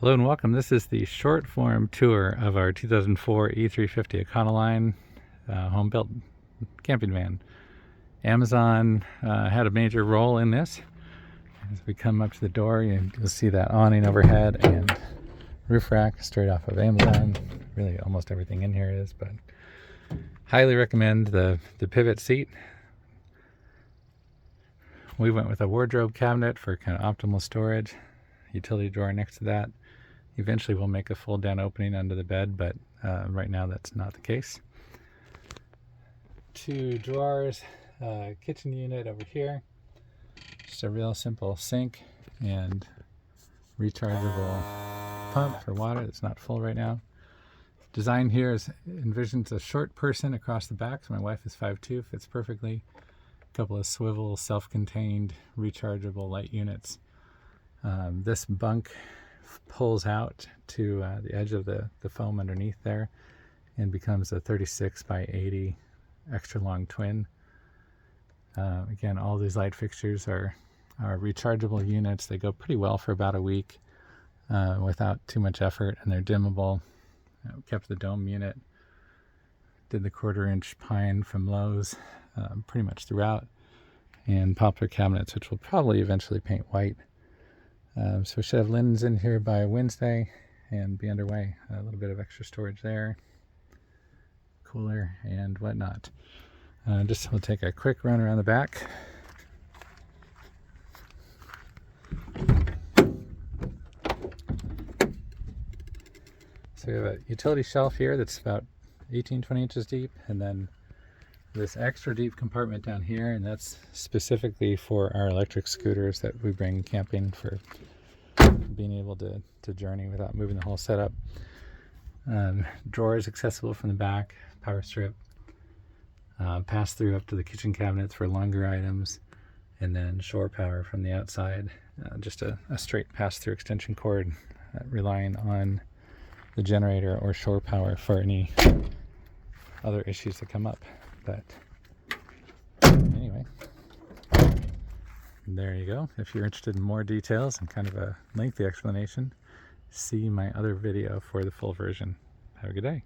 Hello and welcome. This is the short form tour of our 2004 E350 Econoline home-built camping van. Amazon had a major role in this. As we come up to the door, you'll see that awning overhead and roof rack straight off of Amazon. Really almost everything in here is, but highly recommend the pivot seat. We went with a wardrobe cabinet for kind of optimal storage. Utility drawer next to that. Eventually we'll make a fold down opening under the bed, but right now that's not the case. 2 drawers, kitchen unit over here. Just a real simple sink and rechargeable pump for water that's not full right now. Design here envisions a short person across the back, so my wife is 5'2", fits perfectly. A couple of swivel, self-contained, rechargeable light units. This bunk pulls out to the edge of the foam underneath there and becomes a 36 by 80 extra long twin. Again, all these light fixtures are rechargeable units. They go pretty well for about a week without too much effort, and they're dimmable. Kept the dome unit, did the 1/4-inch pine from Lowe's pretty much throughout, and poplar cabinets, which we'll probably eventually paint white. So we should have linens in here by Wednesday and be underway. A little bit of extra storage there, cooler and whatnot. Just we'll take a quick run around the back. So we have a utility shelf here that's about 18-20 inches deep, and then this extra deep compartment down here, and that's specifically for our electric scooters that we bring camping for being able to journey without moving the whole setup. Drawers accessible from the back, power strip, pass through up to the kitchen cabinets for longer items, and then shore power from the outside. Just a straight pass-through extension cord, relying on the generator or shore power for any other issues that come up. But anyway, there you go. If you're interested in more details and kind of a lengthy explanation, see my other video for the full version. Have a good day.